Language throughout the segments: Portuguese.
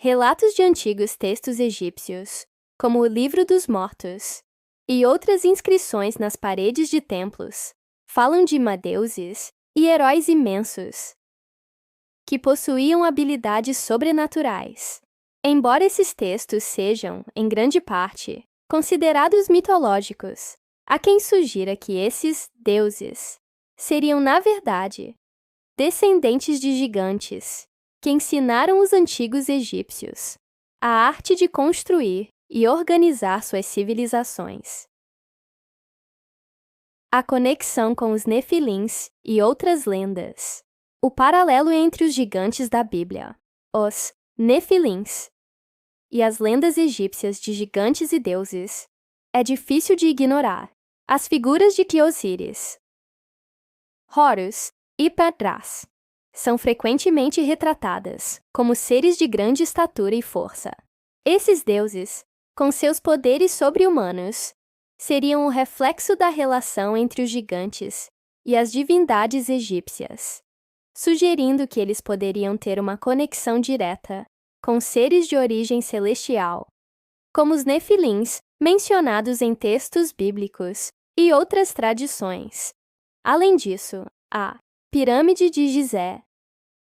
Relatos de antigos textos egípcios, como o Livro dos Mortos, e outras inscrições nas paredes de templos, falam de deuses e heróis imensos que possuíam habilidades sobrenaturais. Embora esses textos sejam, em grande parte, considerados mitológicos, há quem sugira que esses deuses seriam, na verdade, descendentes de gigantes que ensinaram os antigos egípcios a arte de construir e organizar suas civilizações. A conexão com os Nefilins e outras lendas. O paralelo entre os gigantes da Bíblia, os Nefilins, e as lendas egípcias de gigantes e deuses é difícil de ignorar. As figuras de Osíris, Horus e Petras são frequentemente retratadas como seres de grande estatura e força. Esses deuses, com seus poderes sobre-humanos, seriam o reflexo da relação entre os gigantes e as divindades egípcias, sugerindo que eles poderiam ter uma conexão direta com seres de origem celestial, como os Nefilins mencionados em textos bíblicos e outras tradições. Além disso, a Pirâmide de Gizé,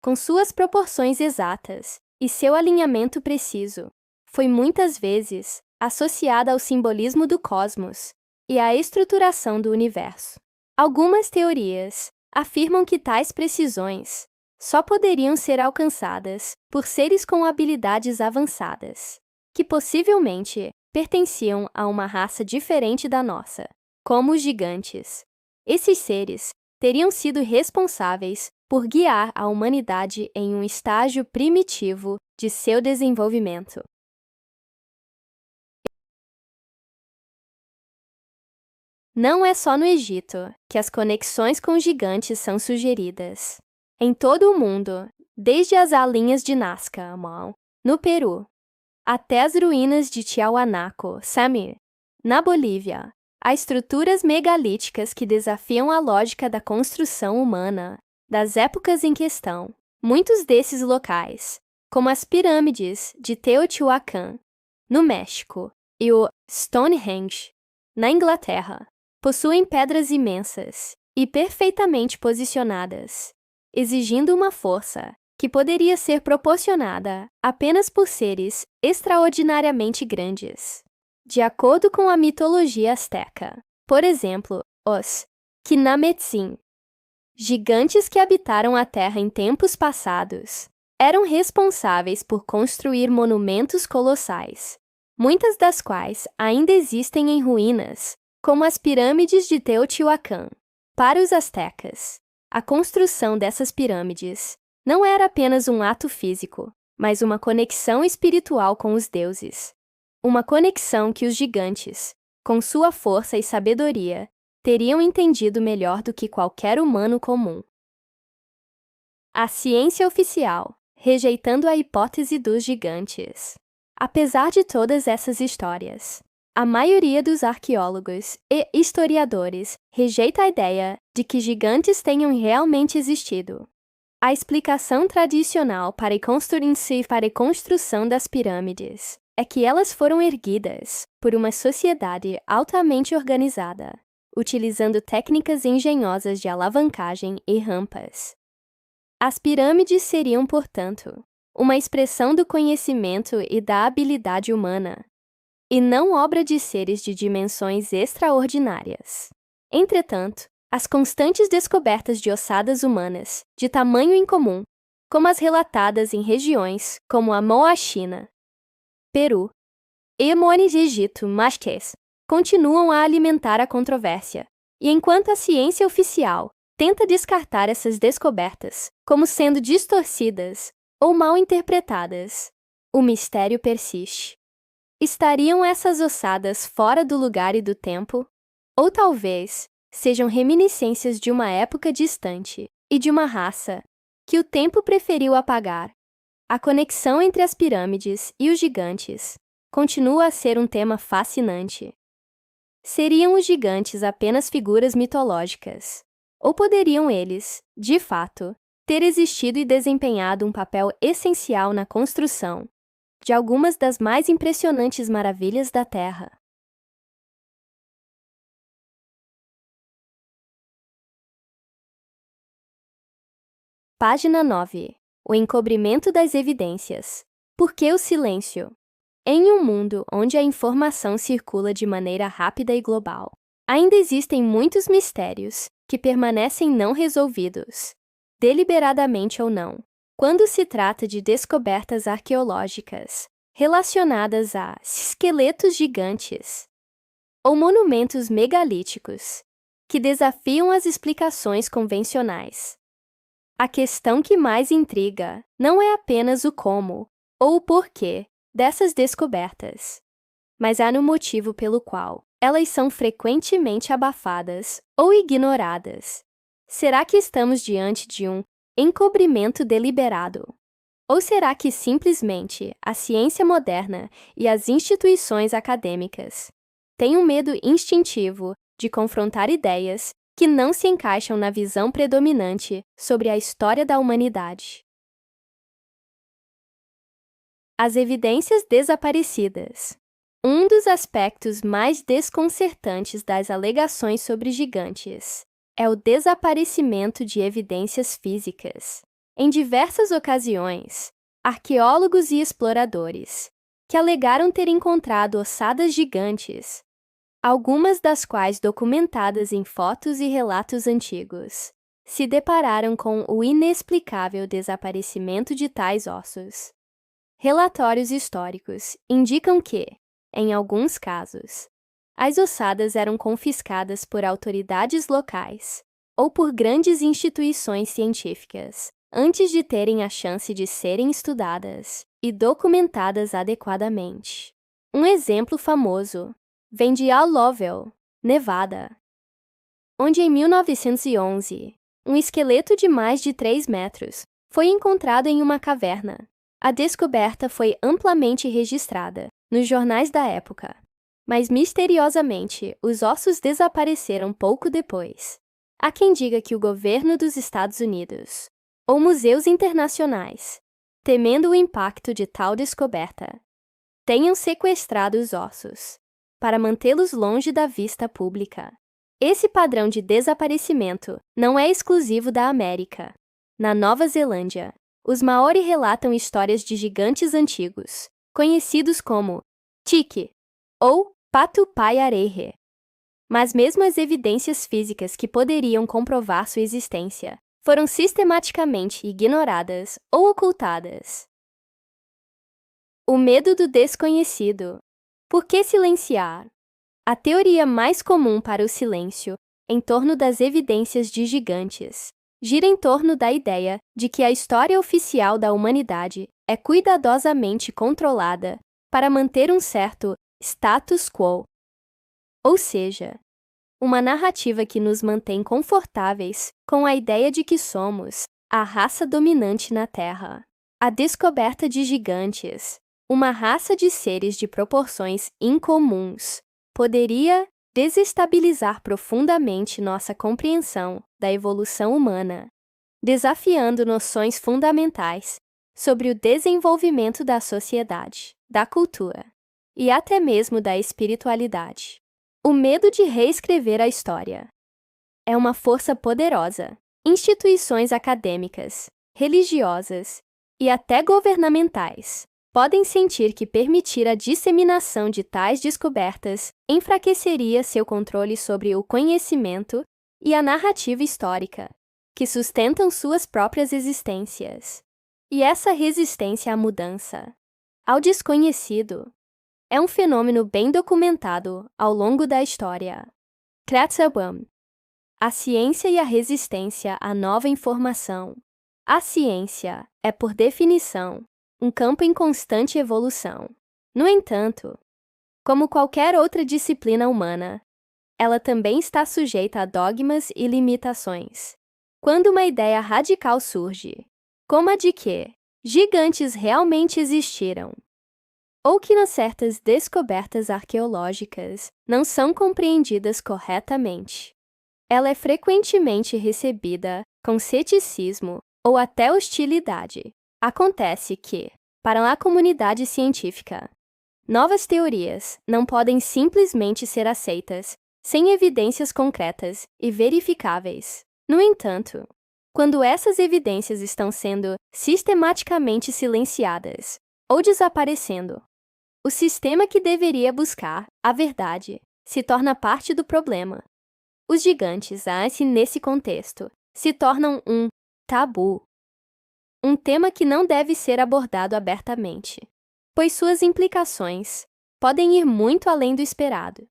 com suas proporções exatas e seu alinhamento preciso, foi muitas vezes associada ao simbolismo do cosmos e à estruturação do universo. Algumas teorias afirmam que tais precisões só poderiam ser alcançadas por seres com habilidades avançadas, que possivelmente pertenciam a uma raça diferente da nossa, como os gigantes. Esses seres teriam sido responsáveis por guiar a humanidade em um estágio primitivo de seu desenvolvimento. Não é só no Egito que as conexões com gigantes são sugeridas. Em todo o mundo, desde as alinhas de Nazca, no Peru, até as ruínas de Tiahuanaco, Samir, na Bolívia, há estruturas megalíticas que desafiam a lógica da construção humana das épocas em questão. Muitos desses locais, como as pirâmides de Teotihuacan, no México, e o Stonehenge, na Inglaterra, possuem pedras imensas e perfeitamente posicionadas, exigindo uma força que poderia ser proporcionada apenas por seres extraordinariamente grandes. De acordo com a mitologia asteca, por exemplo, os Quinametzin, gigantes que habitaram a Terra em tempos passados, eram responsáveis por construir monumentos colossais, muitas das quais ainda existem em ruínas, como as pirâmides de Teotihuacan. Para os astecas, a construção dessas pirâmides não era apenas um ato físico, mas uma conexão espiritual com os deuses. Uma conexão que os gigantes, com sua força e sabedoria, teriam entendido melhor do que qualquer humano comum. A ciência oficial, rejeitando a hipótese dos gigantes. Apesar de todas essas histórias, a maioria dos arqueólogos e historiadores rejeita a ideia de que gigantes tenham realmente existido. A explicação tradicional para a construção das pirâmides é que elas foram erguidas por uma sociedade altamente organizada, utilizando técnicas engenhosas de alavancagem e rampas. As pirâmides seriam, portanto, uma expressão do conhecimento e da habilidade humana, e não obra de seres de dimensões extraordinárias. Entretanto, as constantes descobertas de ossadas humanas de tamanho incomum, como as relatadas em regiões como a Moachina, Peru, e Moines Egito, Masques, continuam a alimentar a controvérsia, e enquanto a ciência oficial tenta descartar essas descobertas como sendo distorcidas ou mal interpretadas, o mistério persiste. Estariam essas ossadas fora do lugar e do tempo? Ou talvez sejam reminiscências de uma época distante e de uma raça que o tempo preferiu apagar? A conexão entre as pirâmides e os gigantes continua a ser um tema fascinante. Seriam os gigantes apenas figuras mitológicas? Ou poderiam eles, de fato, ter existido e desempenhado um papel essencial na construção de algumas das mais impressionantes maravilhas da Terra. Página 9. O encobrimento das evidências. Por que o silêncio? Em um mundo onde a informação circula de maneira rápida e global, ainda existem muitos mistérios que permanecem não resolvidos, deliberadamente ou não. Quando se trata de descobertas arqueológicas relacionadas a esqueletos gigantes ou monumentos megalíticos que desafiam as explicações convencionais, a questão que mais intriga não é apenas o como ou o porquê dessas descobertas, mas há no motivo pelo qual elas são frequentemente abafadas ou ignoradas. Será que estamos diante de um encobrimento deliberado? Ou será que simplesmente a ciência moderna e as instituições acadêmicas têm um medo instintivo de confrontar ideias que não se encaixam na visão predominante sobre a história da humanidade? As evidências desaparecidas. Um dos aspectos mais desconcertantes das alegações sobre gigantes é o desaparecimento de evidências físicas. Em diversas ocasiões, arqueólogos e exploradores que alegaram ter encontrado ossadas gigantes, algumas das quais documentadas em fotos e relatos antigos, se depararam com o inexplicável desaparecimento de tais ossos. Relatórios históricos indicam que, em alguns casos, as ossadas eram confiscadas por autoridades locais ou por grandes instituições científicas antes de terem a chance de serem estudadas e documentadas adequadamente. Um exemplo famoso vem de Al Lovell, Nevada, onde em 1911, um esqueleto de mais de 3 metros foi encontrado em uma caverna. A descoberta foi amplamente registrada nos jornais da época, mas misteriosamente os ossos desapareceram pouco depois. Há quem diga que o governo dos Estados Unidos, ou museus internacionais, temendo o impacto de tal descoberta, tenham sequestrado os ossos para mantê-los longe da vista pública. Esse padrão de desaparecimento não é exclusivo da América. Na Nova Zelândia, os Maori relatam histórias de gigantes antigos, conhecidos como Tiki ou Patupai-Arehe. Mas mesmo as evidências físicas que poderiam comprovar sua existência foram sistematicamente ignoradas ou ocultadas. O medo do desconhecido. Por que silenciar? A teoria mais comum para o silêncio em torno das evidências de gigantes gira em torno da ideia de que a história oficial da humanidade é cuidadosamente controlada para manter um certo status quo, ou seja, uma narrativa que nos mantém confortáveis com a ideia de que somos a raça dominante na Terra. A descoberta de gigantes, uma raça de seres de proporções incomuns, poderia desestabilizar profundamente nossa compreensão da evolução humana, desafiando noções fundamentais sobre o desenvolvimento da sociedade, da cultura e até mesmo da espiritualidade. O medo de reescrever a história é uma força poderosa. Instituições acadêmicas, religiosas e até governamentais podem sentir que permitir a disseminação de tais descobertas enfraqueceria seu controle sobre o conhecimento e a narrativa histórica, que sustentam suas próprias existências. E essa resistência à mudança, ao desconhecido, é um fenômeno bem documentado ao longo da história. Kratzabam. A ciência e a resistência à nova informação. A ciência é, por definição, um campo em constante evolução. No entanto, como qualquer outra disciplina humana, ela também está sujeita a dogmas e limitações. Quando uma ideia radical surge, como a de que gigantes realmente existiram, ou que certas descobertas arqueológicas não são compreendidas corretamente, ela é frequentemente recebida com ceticismo ou até hostilidade. Acontece que, para a comunidade científica. Novas teorias não podem simplesmente ser aceitas sem evidências concretas e verificáveis. No entanto, quando essas evidências estão sendo sistematicamente silenciadas ou desaparecendo, o sistema que deveria buscar a verdade se torna parte do problema. Os gigantes, nesse contexto, se tornam um tabu, um tema que não deve ser abordado abertamente, pois suas implicações podem ir muito além do esperado.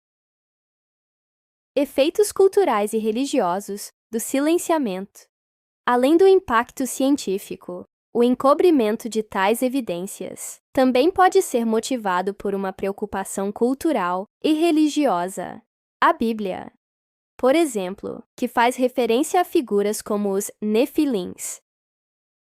Efeitos culturais e religiosos do silenciamento. Além do impacto científico, o encobrimento de tais evidências também pode ser motivado por uma preocupação cultural e religiosa. A Bíblia, por exemplo, que faz referência a figuras como os Nefilins,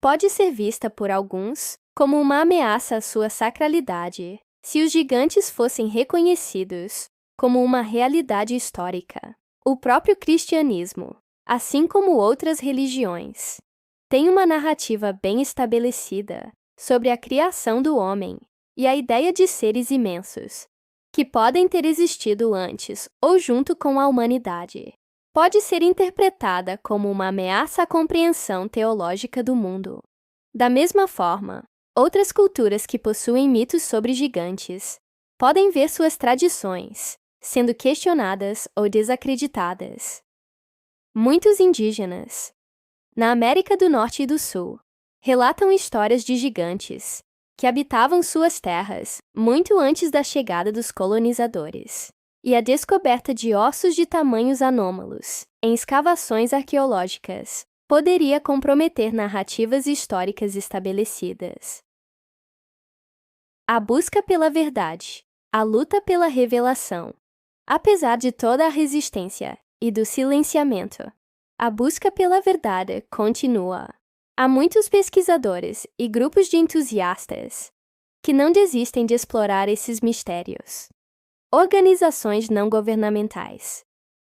pode ser vista por alguns como uma ameaça à sua sacralidade se os gigantes fossem reconhecidos como uma realidade histórica. O próprio cristianismo, assim como outras religiões, tem uma narrativa bem estabelecida sobre a criação do homem e a ideia de seres imensos, que podem ter existido antes ou junto com a humanidade. Pode ser interpretada como uma ameaça à compreensão teológica do mundo. Da mesma forma, outras culturas que possuem mitos sobre gigantes podem ver suas tradições sendo questionadas ou desacreditadas. Muitos indígenas, na América do Norte e do Sul, relatam histórias de gigantes que habitavam suas terras muito antes da chegada dos colonizadores, e a descoberta de ossos de tamanhos anômalos em escavações arqueológicas poderia comprometer narrativas históricas estabelecidas. A busca pela verdade, a luta pela revelação. Apesar de toda a resistência e do silenciamento, a busca pela verdade continua. Há muitos pesquisadores e grupos de entusiastas que não desistem de explorar esses mistérios. Organizações não governamentais,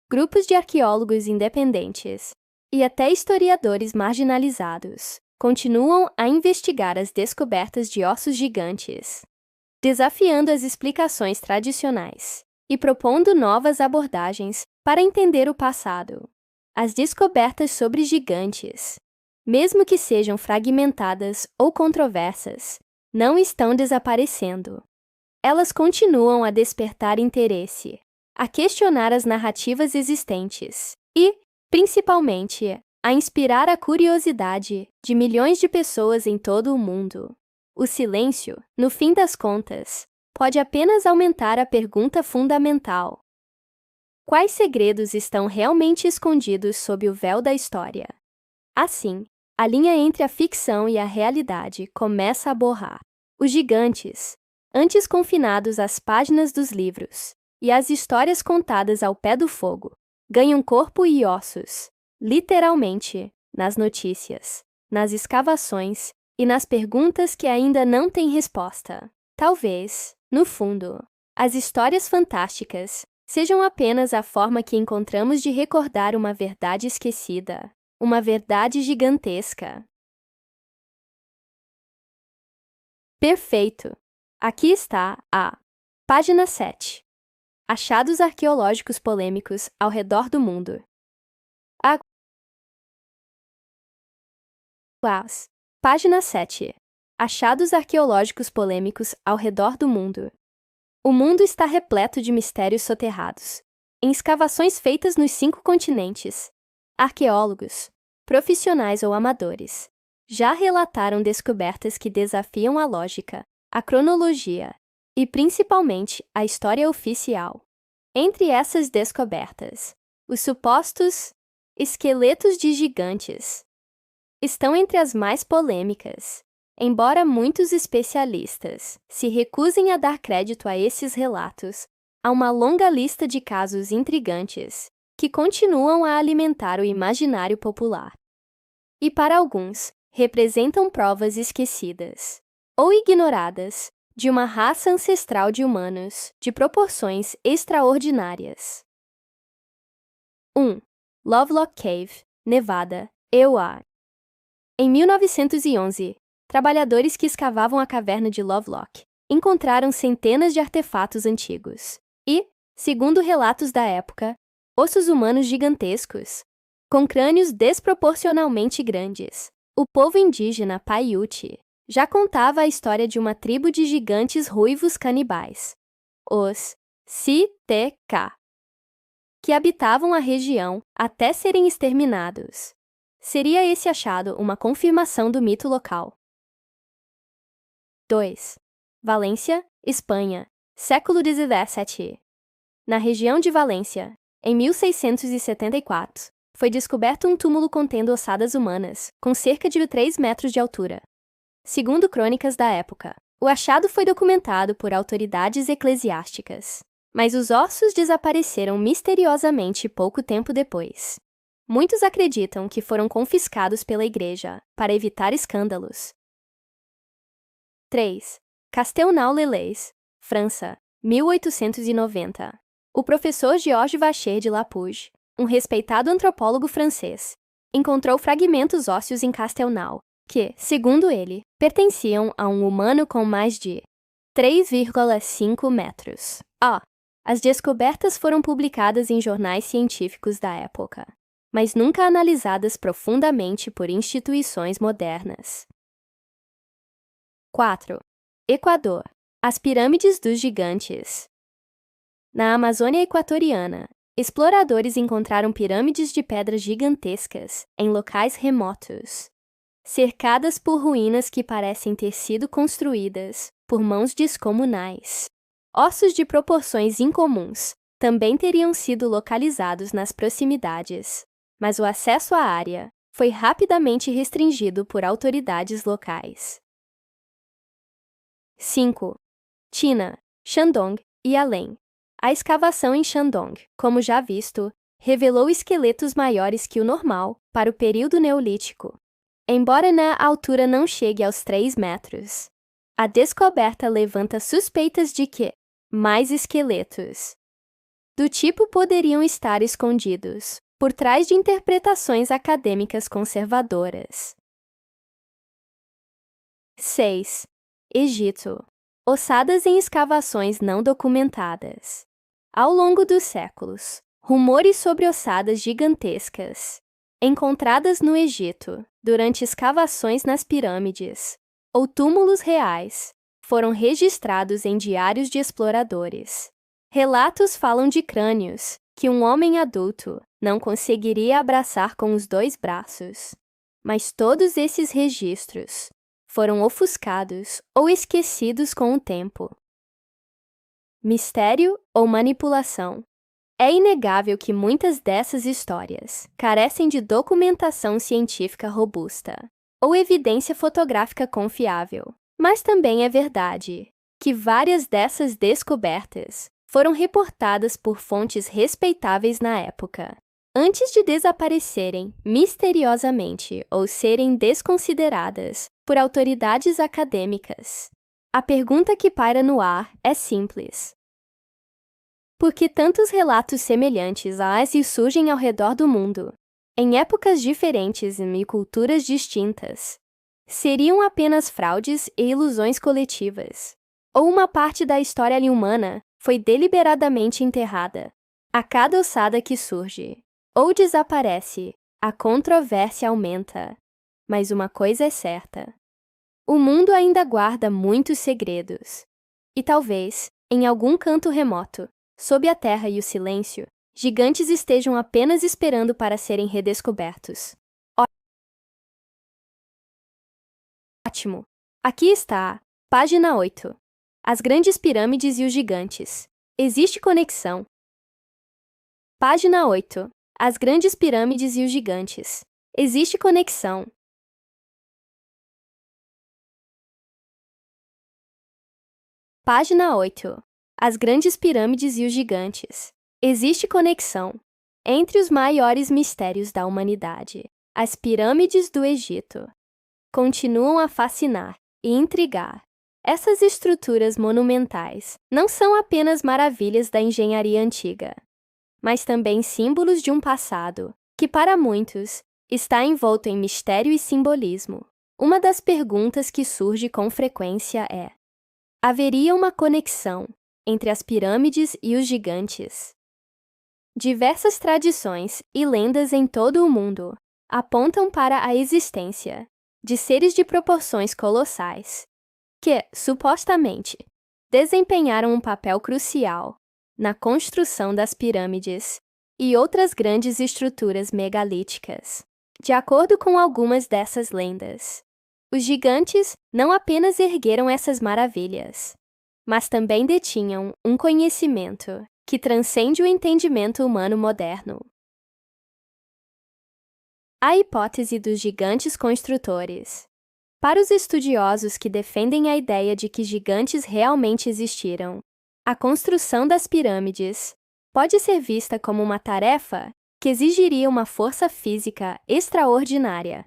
grupos de arqueólogos independentes e até historiadores marginalizados continuam a investigar as descobertas de ossos gigantes, desafiando as explicações tradicionais e propondo novas abordagens para entender o passado. As descobertas sobre gigantes, mesmo que sejam fragmentadas ou controversas, não estão desaparecendo. Elas continuam a despertar interesse, a questionar as narrativas existentes e, principalmente, a inspirar a curiosidade de milhões de pessoas em todo o mundo. O silêncio, no fim das contas, pode apenas aumentar a pergunta fundamental: quais segredos estão realmente escondidos sob o véu da história? Assim, a linha entre a ficção e a realidade começa a borrar. Os gigantes, antes confinados às páginas dos livros e às histórias contadas ao pé do fogo, ganham corpo e ossos, literalmente, nas notícias, nas escavações e nas perguntas que ainda não têm resposta. Talvez, no fundo, as histórias fantásticas sejam apenas a forma que encontramos de recordar uma verdade esquecida, uma verdade gigantesca. Perfeito! Aqui está a página 7. Achados arqueológicos polêmicos ao redor do mundo. Página 7. Achados arqueológicos polêmicos ao redor do mundo. O mundo está repleto de mistérios soterrados. Em escavações feitas nos 5 continentes, arqueólogos, profissionais ou amadores, já relataram descobertas que desafiam a lógica, a cronologia e, principalmente, a história oficial. Entre essas descobertas, os supostos esqueletos de gigantes estão entre as mais polêmicas. Embora muitos especialistas se recusem a dar crédito a esses relatos, há uma longa lista de casos intrigantes que continuam a alimentar o imaginário popular. E para alguns, representam provas esquecidas ou ignoradas de uma raça ancestral de humanos de proporções extraordinárias. 1. Lovelock Cave, Nevada, EUA. Em 1911, trabalhadores que escavavam a caverna de Lovelock encontraram centenas de artefatos antigos e, segundo relatos da época, ossos humanos gigantescos, com crânios desproporcionalmente grandes. O povo indígena Paiute já contava a história de uma tribo de gigantes ruivos canibais, os Citeka, que habitavam a região até serem exterminados. Seria esse achado uma confirmação do mito local? 2. Valência, Espanha, século XVII. Na região de Valência, em 1674, foi descoberto um túmulo contendo ossadas humanas, com cerca de 3 metros de altura. Segundo crônicas da época, o achado foi documentado por autoridades eclesiásticas, mas os ossos desapareceram misteriosamente pouco tempo depois. Muitos acreditam que foram confiscados pela igreja para evitar escândalos. 3. Castelnau-les-Lys, França, 1890. O professor Georges Vacher de Lapouge, um respeitado antropólogo francês, encontrou fragmentos ósseos em Castelnau, que, segundo ele, pertenciam a um humano com mais de 3,5 metros. As descobertas foram publicadas em jornais científicos da época, mas nunca analisadas profundamente por instituições modernas. 4. Equador. As pirâmides dos gigantes. Na Amazônia Equatoriana, exploradores encontraram pirâmides de pedras gigantescas em locais remotos, cercadas por ruínas que parecem ter sido construídas por mãos descomunais. Ossos de proporções incomuns também teriam sido localizados nas proximidades, mas o acesso à área foi rapidamente restringido por autoridades locais. 5. China, Shandong e além. A escavação em Shandong, como já visto, revelou esqueletos maiores que o normal para o período neolítico. Embora na altura não chegue aos 3 metros, a descoberta levanta suspeitas de que mais esqueletos do tipo poderiam estar escondidos por trás de interpretações acadêmicas conservadoras. 6. Egito. Ossadas em escavações não documentadas. Ao longo dos séculos, rumores sobre ossadas gigantescas, encontradas no Egito durante escavações nas pirâmides, ou túmulos reais, foram registrados em diários de exploradores. Relatos falam de crânios que um homem adulto não conseguiria abraçar com os 2 braços. Mas todos esses registros foram ofuscados ou esquecidos com o tempo. Mistério ou manipulação? É inegável que muitas dessas histórias carecem de documentação científica robusta ou evidência fotográfica confiável. Mas também é verdade que várias dessas descobertas foram reportadas por fontes respeitáveis na época, antes de desaparecerem misteriosamente ou serem desconsideradas por autoridades acadêmicas. A pergunta que paira no ar é simples. Por que tantos relatos semelhantes a esses surgem ao redor do mundo, em épocas diferentes e culturas distintas? Seriam apenas fraudes e ilusões coletivas? Ou uma parte da história humana foi deliberadamente enterrada? A cada ossada que surge ou desaparece, a controvérsia aumenta. Mas uma coisa é certa: o mundo ainda guarda muitos segredos. E talvez, em algum canto remoto, sob a terra e o silêncio, gigantes estejam apenas esperando para serem redescobertos. Ótimo! Aqui está, página 8. As grandes pirâmides e os gigantes. Existe conexão. Página 8. As grandes pirâmides e os gigantes. Existe conexão. Página 8. As grandes pirâmides e os gigantes. Existe conexão. Entre os maiores mistérios da humanidade, as pirâmides do Egito continuam a fascinar e intrigar. Essas estruturas monumentais não são apenas maravilhas da engenharia antiga, mas também símbolos de um passado que, para muitos, está envolto em mistério e simbolismo. Uma das perguntas que surge com frequência é: haveria uma conexão entre as pirâmides e os gigantes? Diversas tradições e lendas em todo o mundo apontam para a existência de seres de proporções colossais que, supostamente, desempenharam um papel crucial na construção das pirâmides e outras grandes estruturas megalíticas. De acordo com algumas dessas lendas, os gigantes não apenas ergueram essas maravilhas, mas também detinham um conhecimento que transcende o entendimento humano moderno. A hipótese dos gigantes construtores. Para os estudiosos que defendem a ideia de que gigantes realmente existiram, a construção das pirâmides pode ser vista como uma tarefa que exigiria uma força física extraordinária.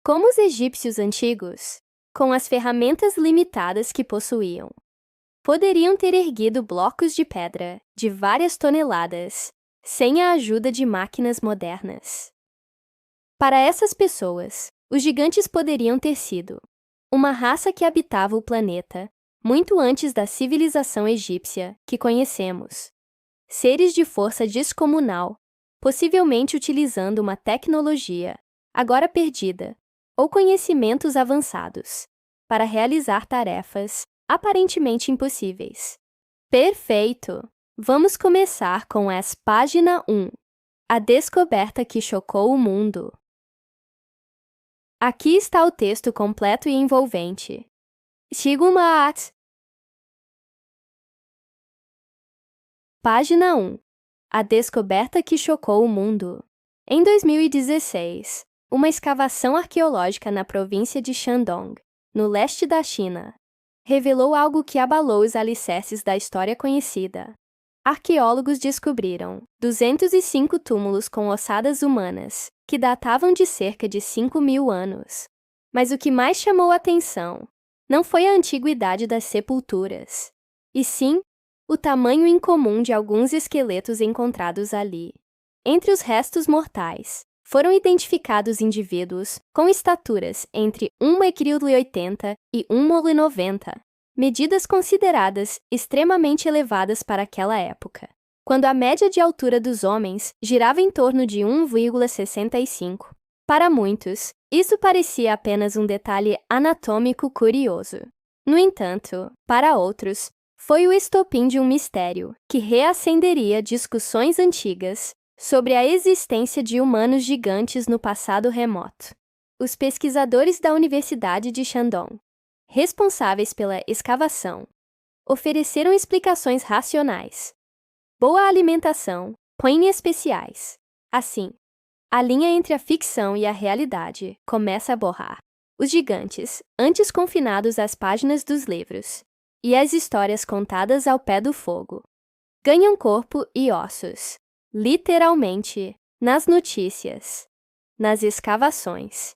Como os egípcios antigos, com as ferramentas limitadas que possuíam, poderiam ter erguido blocos de pedra de várias toneladas sem a ajuda de máquinas modernas. Para essas pessoas, os gigantes poderiam ter sido uma raça que habitava o planeta muito antes da civilização egípcia que conhecemos. Seres de força descomunal, possivelmente utilizando uma tecnologia agora perdida ou conhecimentos avançados para realizar tarefas aparentemente impossíveis. Perfeito! Vamos começar com a página 1. A descoberta que chocou o mundo. Aqui está o texto completo e envolvente. Shigumat. Página 1. A descoberta que chocou o mundo. Em 2016, uma escavação arqueológica na província de Shandong, no leste da China, revelou algo que abalou os alicerces da história conhecida. Arqueólogos descobriram 205 túmulos com ossadas humanas, que datavam de cerca de 5.000 anos. Mas o que mais chamou a atenção não foi a antiguidade das sepulturas, e sim o tamanho incomum de alguns esqueletos encontrados ali. Entre os restos mortais, foram identificados indivíduos com estaturas entre 1,80 m e 1,90 m, medidas consideradas extremamente elevadas para aquela época, quando a média de altura dos homens girava em torno de 1,65. Para muitos, isso parecia apenas um detalhe anatômico curioso. No entanto, para outros, foi o estopim de um mistério que reacenderia discussões antigas sobre a existência de humanos gigantes no passado remoto. Os pesquisadores da Universidade de Shandong, responsáveis pela escavação, ofereceram explicações racionais. Boa alimentação, põe especiais. Assim, a linha entre a ficção e a realidade começa a borrar. Os gigantes, antes confinados às páginas dos livros, e as histórias contadas ao pé do fogo, ganham corpo e ossos, literalmente, nas notícias, nas escavações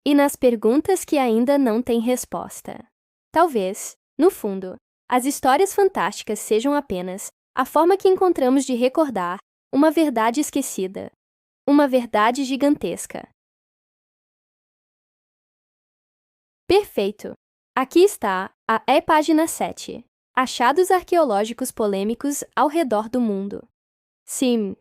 e nas perguntas que ainda não têm resposta. Talvez, no fundo, as histórias fantásticas sejam apenas a forma que encontramos de recordar uma verdade esquecida, uma verdade gigantesca. Perfeito! Aqui está a página 7. Achados arqueológicos polêmicos ao redor do mundo. Sim.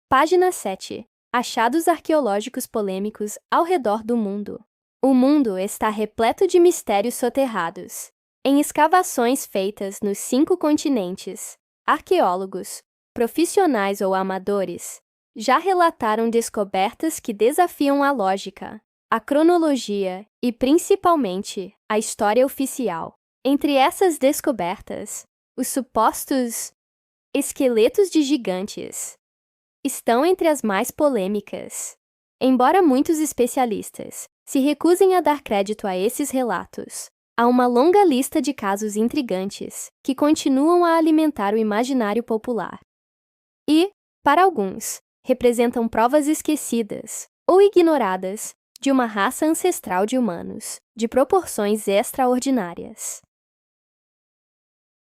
Página 7. Achados arqueológicos polêmicos ao redor do mundo. O mundo está repleto de mistérios soterrados. Em escavações feitas nos 5 continentes, arqueólogos, profissionais ou amadores, já relataram descobertas que desafiam a lógica, a cronologia e, principalmente, a história oficial. Entre essas descobertas, os supostos esqueletos de gigantes estão entre as mais polêmicas. Embora muitos especialistas se recusem a dar crédito a esses relatos, há uma longa lista de casos intrigantes que continuam a alimentar o imaginário popular. E, para alguns, representam provas esquecidas ou ignoradas de uma raça ancestral de humanos de proporções extraordinárias.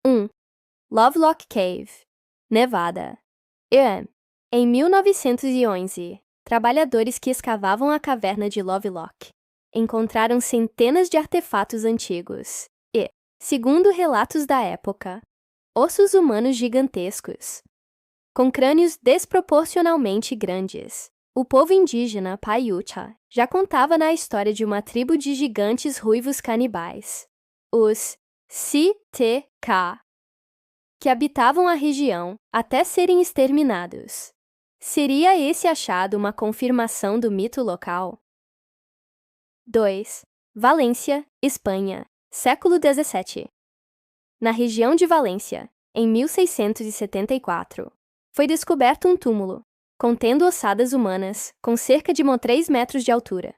1. Lovelock Cave, Nevada. Em 1911, trabalhadores que escavavam a caverna de Lovelock encontraram centenas de artefatos antigos e, segundo relatos da época, ossos humanos gigantescos, com crânios desproporcionalmente grandes. O povo indígena Paiute já contava na história de uma tribo de gigantes ruivos canibais, os CTK, que habitavam a região até serem exterminados. Seria esse achado uma confirmação do mito local? 2. Valência, Espanha, século XVII. Na região de Valência, em 1674, foi descoberto um túmulo, contendo ossadas humanas, com cerca de 3 metros de altura.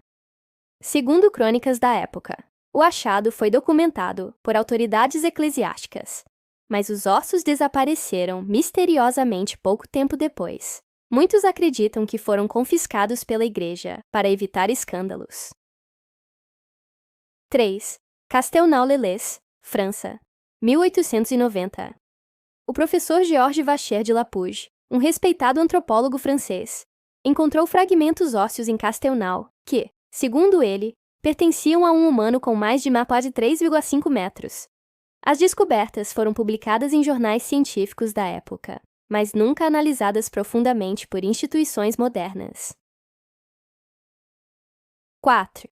Segundo crônicas da época, o achado foi documentado por autoridades eclesiásticas, mas os ossos desapareceram misteriosamente pouco tempo depois. Muitos acreditam que foram confiscados pela igreja para evitar escândalos. 3. Castelnau-les-Lys, França, 1890. O professor Georges Vacher de Lapouge, um respeitado antropólogo francês, encontrou fragmentos ósseos em Castelnau que, segundo ele, pertenciam a um humano com mais de 3,5 metros. As descobertas foram publicadas em jornais científicos da época, mas nunca analisadas profundamente por instituições modernas. 4.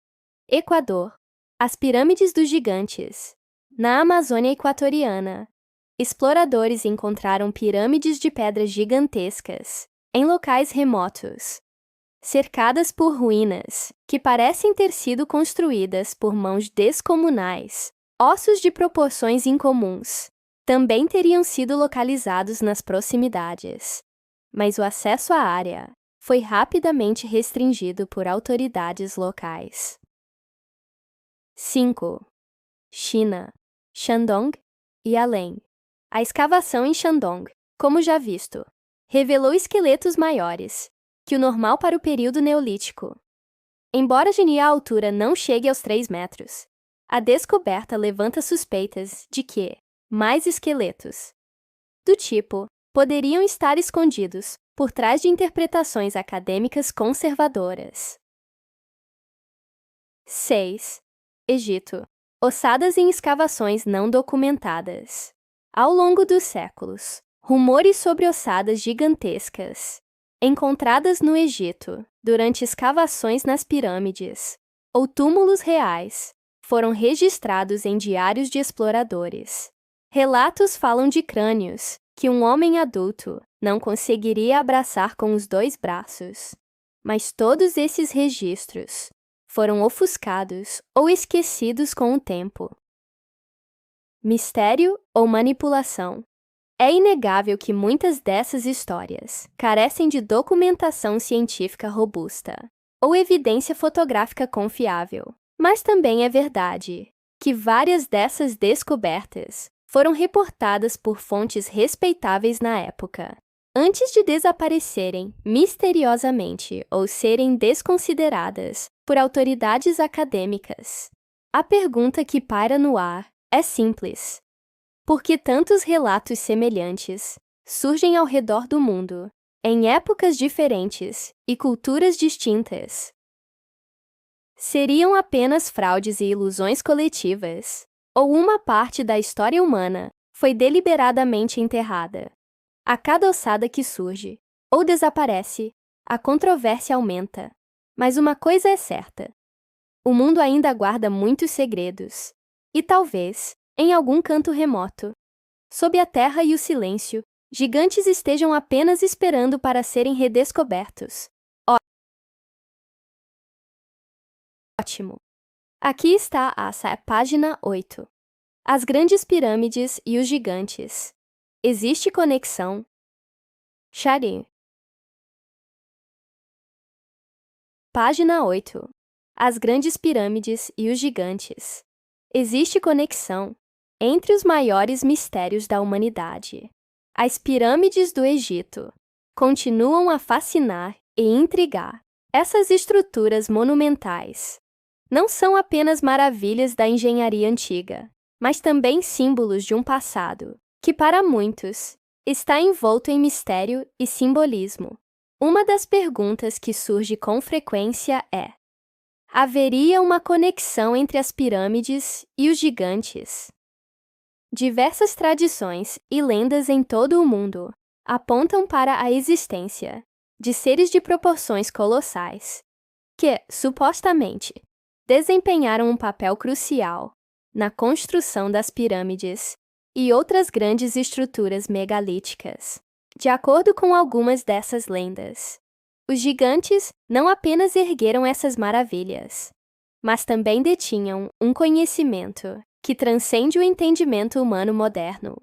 Equador. As Pirâmides dos Gigantes. Na Amazônia Equatoriana, exploradores encontraram pirâmides de pedras gigantescas, em locais remotos, cercadas por ruínas que parecem ter sido construídas por mãos descomunais. Ossos de proporções incomuns também teriam sido localizados nas proximidades, mas o acesso à área foi rapidamente restringido por autoridades locais. 5. China, Shandong e além. A escavação em Shandong, como já visto, revelou esqueletos maiores que o normal para o período neolítico. Embora a altura não chegue aos 3 metros, a descoberta levanta suspeitas de que mais esqueletos do tipo poderiam estar escondidos por trás de interpretações acadêmicas conservadoras. 6. Egito. Ossadas em escavações não documentadas. Ao longo dos séculos, rumores sobre ossadas gigantescas encontradas no Egito durante escavações nas pirâmides ou túmulos reais foram registrados em diários de exploradores. Relatos falam de crânios que um homem adulto não conseguiria abraçar com os 2 braços. Mas todos esses registros foram ofuscados ou esquecidos com o tempo. Mistério ou manipulação? É inegável que muitas dessas histórias carecem de documentação científica robusta ou evidência fotográfica confiável. Mas também é verdade que várias dessas descobertas foram reportadas por fontes respeitáveis na época, antes de desaparecerem misteriosamente ou serem desconsideradas por autoridades acadêmicas. A pergunta que paira no ar é simples: por que tantos relatos semelhantes surgem ao redor do mundo, em épocas diferentes e culturas distintas? Seriam apenas fraudes e ilusões coletivas? Ou uma parte da história humana foi deliberadamente enterrada? A cada ossada que surge ou desaparece, a controvérsia aumenta. Mas uma coisa é certa: o mundo ainda guarda muitos segredos. E talvez, em algum canto remoto, sob a terra e o silêncio, gigantes estejam apenas esperando para serem redescobertos. Ótimo! Aqui está a página 8. As grandes pirâmides e os gigantes. Existe conexão? Shari. Página 8. As grandes pirâmides e os gigantes. Existe conexão entre os maiores mistérios da humanidade. As pirâmides do Egito continuam a fascinar e intrigar. Essas estruturas monumentais não são apenas maravilhas da engenharia antiga, mas também símbolos de um passado que, para muitos, está envolto em mistério e simbolismo. Uma das perguntas que surge com frequência é: haveria uma conexão entre as pirâmides e os gigantes? Diversas tradições e lendas em todo o mundo apontam para a existência de seres de proporções colossais que, supostamente, desempenharam um papel crucial na construção das pirâmides e outras grandes estruturas megalíticas. De acordo com algumas dessas lendas, os gigantes não apenas ergueram essas maravilhas, mas também detinham um conhecimento que transcende o entendimento humano moderno.